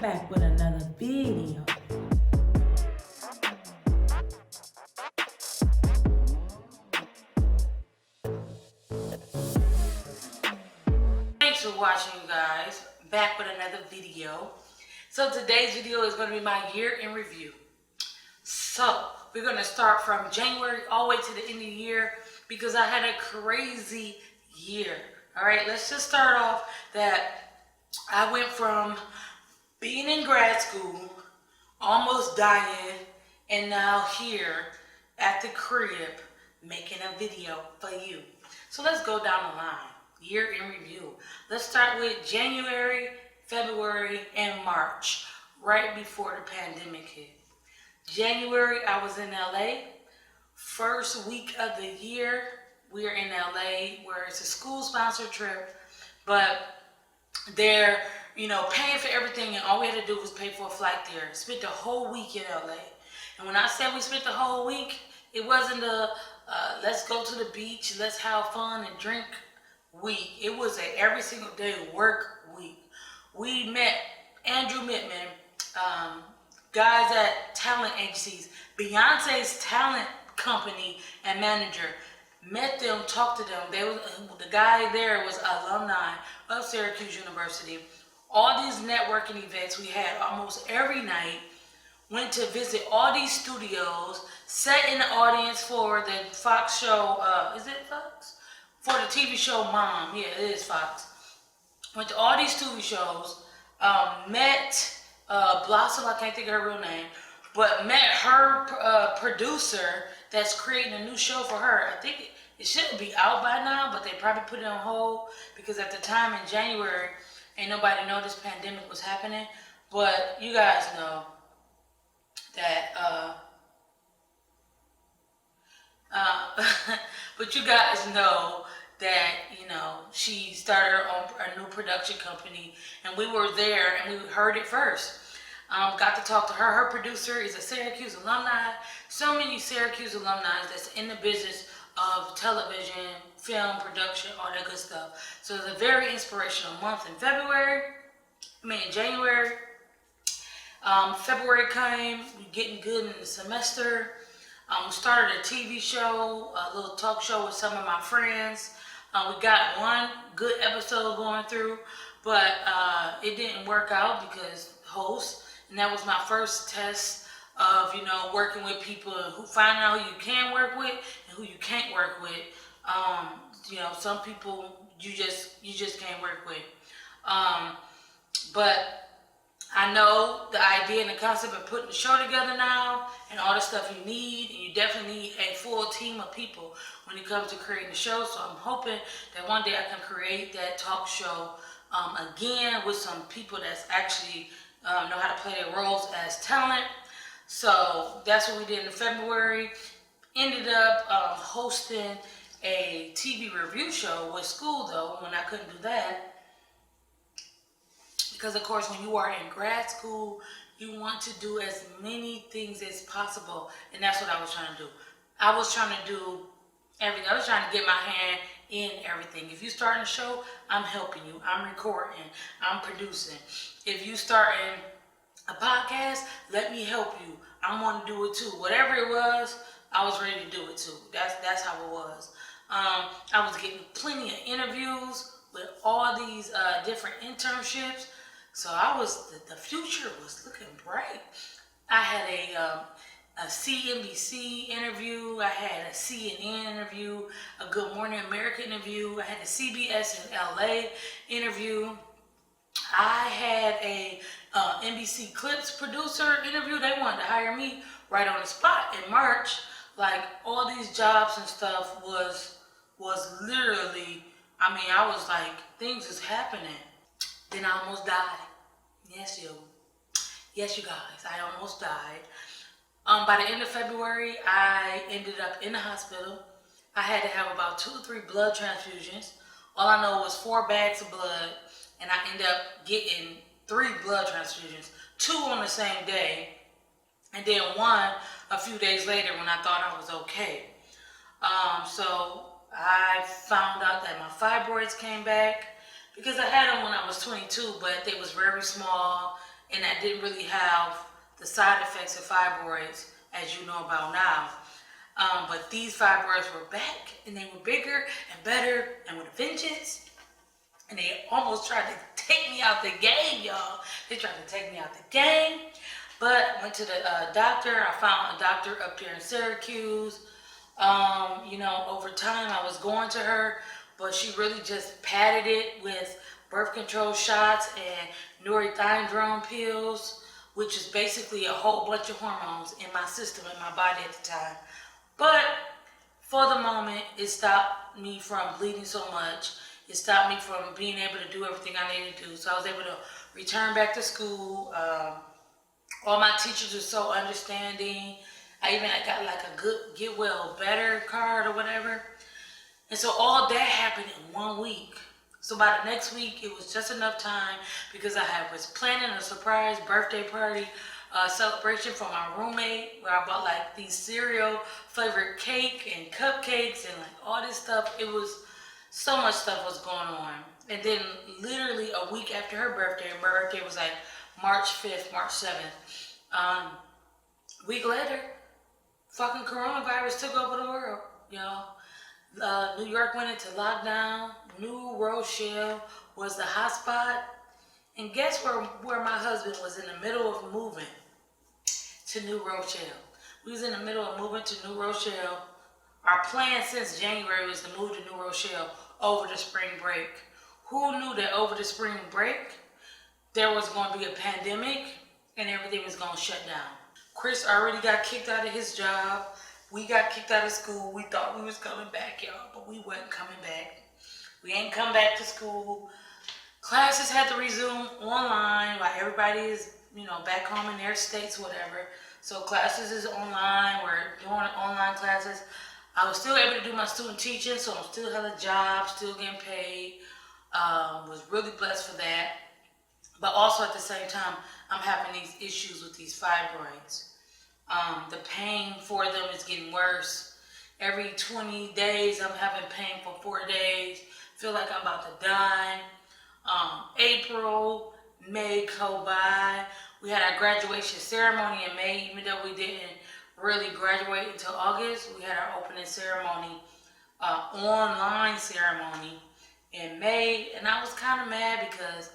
back with another video. Thanks for watching, you guys. Back with another video. So today's video is going to be my year in review. So we're going to start from January all the way to the end of the year because I had a crazy year. All right, let's just start off that I went from being in grad school, almost dying, and now here at the crib making a video for you. So let's go down the line. Year in review. Let's start with January, February, and March, right before the pandemic hit. January, I was in LA. First week of the year, we are in LA, where it's a school-sponsored trip, but they're, paying for everything, and all we had to do was pay for a flight there. Spent the whole week in LA. And when I said we spent the whole week, it wasn't a let's go to the beach, let's have fun and drink week. It was a every single day work week. We met Andrew Mittman, guys at talent agencies, Beyonce's talent company and manager. Met them, talked to them. The guy there was alumni of Syracuse University. All these networking events we had almost every night. Went to visit all these studios. Sat in the audience for the Fox show. Is it Fox? For the TV show Mom. Yeah, it is Fox. Went to all these TV shows. Met Blossom. I can't think of her real name, but met her producer that's creating a new show for her. I think it should be out by now, but they probably put it on hold because at the time in January, ain't nobody know this pandemic was happening. But you guys know that, but you guys know that, she started her own a new production company, and we were there and we heard it first. Got to talk to her. Her producer is a Syracuse alumni. So many Syracuse alumni that's in the business of television, film production, all that good stuff. So it's a very inspirational month in January. February came, we getting good in the semester. We started a TV show, a little talk show with some of my friends. We got one good episode going through, but it didn't work out because host, and that was my first test of, working with people, who finding out who you can work with and who you can't work with. Some people you just can't work with. But I know the idea and the concept of putting the show together now and all the stuff you need, and you definitely need a full team of people when it comes to creating the show. So I'm hoping that one day I can create that talk show again with some people that's actually know how to play their roles as talent. So that's what we did in February. Ended up hosting a TV review show with school, though, when I couldn't do that. Because, of course, when you are in grad school, you want to do as many things as possible. And that's what I was trying to do. I was trying to do everything. I was trying to get my hand in everything. If you start a show, I'm helping you. I'm recording. I'm producing. If you starting a podcast, let me help you. I want to do it too. Whatever it was, I was ready to do it too. That's how it was. I was getting plenty of interviews with all these different internships. So the future was looking bright. I had a CNBC interview. I had a CNN interview, a Good Morning America interview. I had a CBS in LA interview. I had a NBC Clips producer interview. They wanted to hire me right on the spot in March. Like, all these jobs and stuff was literally, I was like, things is happening. Then I almost died. Yes, you guys, I almost died. By the end of February, I ended up in the hospital. I had to have about 2 or 3 blood transfusions. All I know was 4 bags of blood, and I ended up getting 3 blood transfusions, 2 on the same day, and then 1 a few days later when I thought I was okay. So I found out that my fibroids came back because I had them when I was 22, but they was very small and I didn't really have the side effects of fibroids as you know about now. But these fibroids were back, and they were bigger and better and with a vengeance. And they almost tried to take me out the game, y'all. They tried to take me out the game. But I went to the doctor. I found a doctor up there in Syracuse. Over time I was going to her, but she really just padded it with birth control shots and norethindrone pills, which is basically a whole bunch of hormones in my system, in my body at the time. But for the moment, it stopped me from bleeding so much. It stopped me from being able to do everything I needed to do. So I was able to return back to school. All my teachers were so understanding. I got like a good get well better card or whatever. And so all that happened in 1 week. So by the next week, it was just enough time because I was planning a surprise birthday party celebration for my roommate, where I bought like these cereal flavored cake and cupcakes and like all this stuff. It was so much stuff was going on. And then literally a week after her birthday was like March 5th, March 7th. A week later, fucking coronavirus took over the world, y'all. New York went into lockdown. New Rochelle was the hotspot. And guess where my husband was in the middle of moving to New Rochelle. We was in the middle of moving to New Rochelle. Our plan since January was to move to New Rochelle over the spring break. Who knew that over the spring break, there was going to be a pandemic and everything was going to shut down? Chris already got kicked out of his job. We got kicked out of school. We thought we was coming back, y'all, but we wasn't coming back. We ain't come back to school. Classes had to resume online while everybody is, back home in their states, whatever. So classes is online. We're doing online classes. I was still able to do my student teaching, so I'm still had a job, still getting paid. Was really blessed for that. But also at the same time, I'm having these issues with these fibroids. The pain for them is getting worse. Every 20 days, I'm having pain for 4 days. Feel like I'm about to die. April, May go by. We had our graduation ceremony in May, even though we didn't really graduate until August. We had our opening ceremony, online ceremony in May, and I was kind of mad because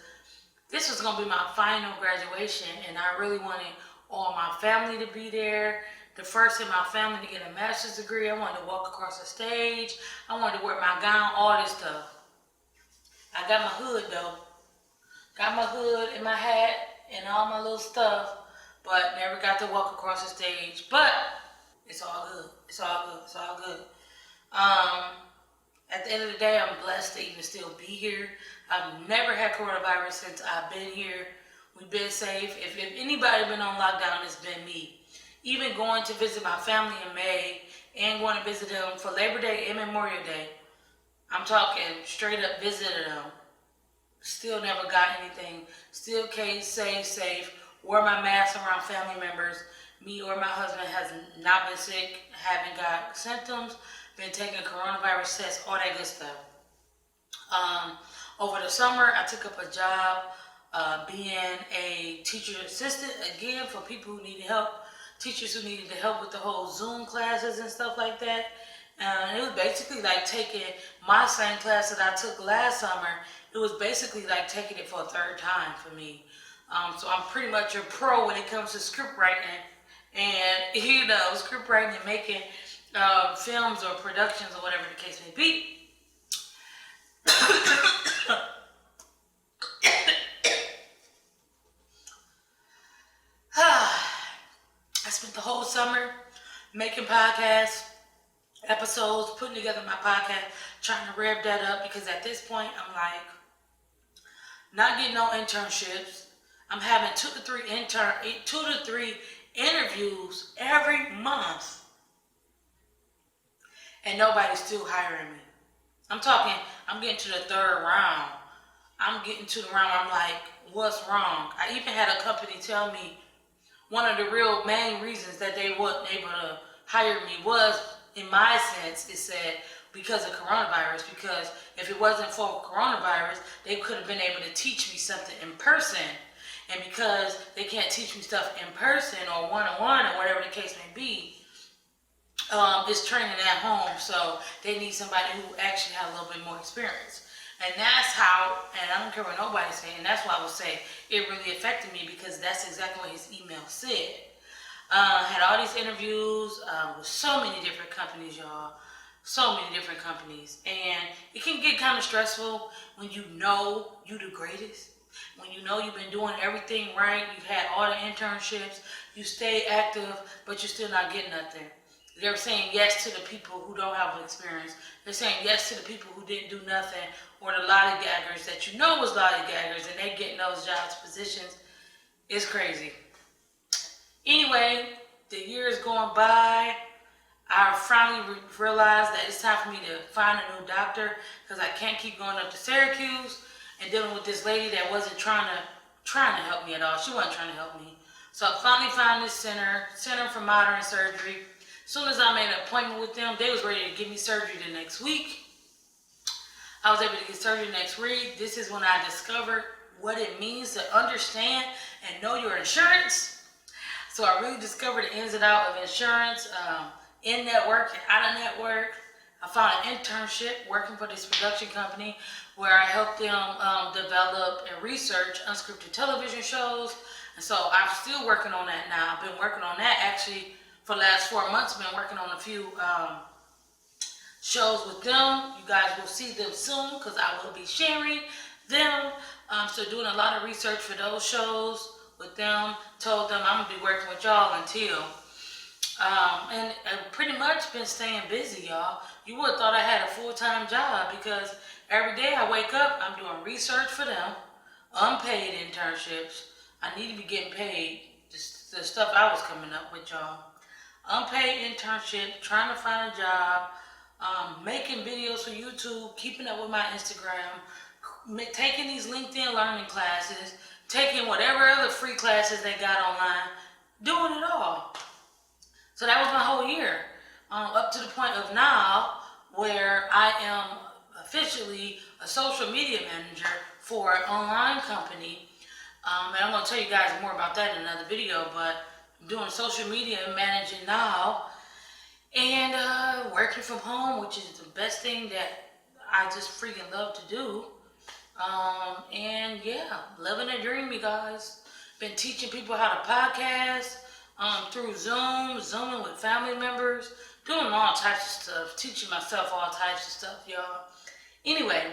this was going to be my final graduation, and I really wanted all my family to be there. The first in my family to get a master's degree. I wanted to walk across the stage. I wanted to wear my gown, all this stuff. I got my hood though. Got my hood and my hat and all my little stuff, but never got to walk across the stage. But it's all good. It's all good. It's all good. At the end of the day, I'm blessed to even still be here. I've never had coronavirus since I've been here. We've been safe. If anybody been on lockdown, it's been me. Even going to visit my family in May and going to visit them for Labor Day and Memorial Day. I'm talking straight up visited them. Still never got anything. Still safe. Wore my mask around family members. Me or my husband has not been sick, haven't got symptoms, been taking coronavirus tests, all that good stuff. Over the summer, I took up a job being a teacher assistant, again, for people who needed help, teachers who needed the help with the whole Zoom classes and stuff like that. It was basically like taking my same class that I took last summer. It was basically like taking it for a third time for me. So I'm pretty much a pro when it comes to script writing and, script writing and making films or productions or whatever the case may be. I spent the whole summer making podcasts, episodes, putting together my podcast, trying to rev that up, because at this point I'm like not getting no internships. I'm having two to three interviews every month, and nobody's still hiring me. I'm getting to the third round. I'm getting to the round where I'm like, what's wrong? I even had a company tell me one of the real main reasons that they wasn't able to hire me was, in my sense, it said because of coronavirus. Because if it wasn't for coronavirus, they could have been able to teach me something in person. And because they can't teach me stuff in person or one-on-one or whatever the case may be, it's training at home. So they need somebody who actually has a little bit more experience. And that's how, and I don't care what nobody say, and that's why I would say it really affected me, because that's exactly what his email said. Had all these interviews with so many different companies, y'all. So many different companies. And it can get kind of stressful when you know you the greatest. When you know you've been doing everything right, you've had all the internships, you stay active, but you're still not getting nothing. They're saying yes to the people who don't have experience. They're saying yes to the people who didn't do nothing, or the lollygaggers that you know was lollygaggers, and they getting those jobs, positions. It's crazy. Anyway, the year is going by. I finally realized that it's time for me to find a new doctor, because I can't keep going up to Syracuse and dealing with this lady that wasn't trying to help me at all. She wasn't trying to help me. So I finally found this Center for Modern Surgery. As soon as I made an appointment with them, they was ready to give me surgery the next week. I was able to get surgery next week. This is when I discovered what it means to understand and know your insurance. So I really discovered the ins and outs of insurance, in-network and out-of-network. I found an internship working for this production company where I helped them develop and research unscripted television shows. And so I'm still working on that now. I've been working on that actually for the last 4 months. I've been working on a few shows with them. You guys will see them soon, because I will be sharing them. So doing a lot of research for those shows with them. Told them I'm going to be working with y'all until. And I've pretty much been staying busy, y'all. You would have thought I had a full-time job, because every day I wake up, I'm doing research for them, unpaid internships. I need to be getting paid. The stuff I was coming up with, y'all. Unpaid internship, trying to find a job, making videos for YouTube, keeping up with my Instagram, taking these LinkedIn learning classes, taking whatever other free classes they got online, doing it all. So that was my whole year, up to the point of now where I am officially a social media manager for an online company. And I'm going to tell you guys more about that in another video, but I'm doing social media and managing now, and working from home, which is the best thing that I just freaking love to do. And yeah, living a dream, you guys. Been teaching people how to podcast through Zooming with family members, doing all types of stuff, teaching myself all types of stuff, y'all. Anyway,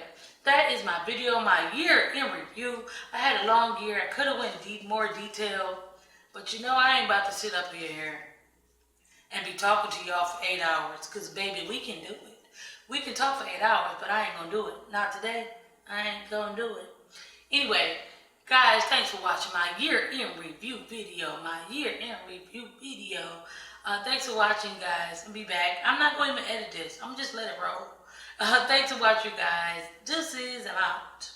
that is my video, my year in review. I had a long year. I could have went more detail, but you know, I ain't about to sit up here and be talking to y'all for 8 hours, because baby, we can do it. We can talk for 8 hours, but I ain't gonna do it. Not today. I ain't gonna do it. Anyway, guys, thanks for watching my year in review video. Thanks for watching, guys. I'll be back. I'm not going to even edit this. I'm just let it roll. Thanks for watching, guys. Deuces, I'm out.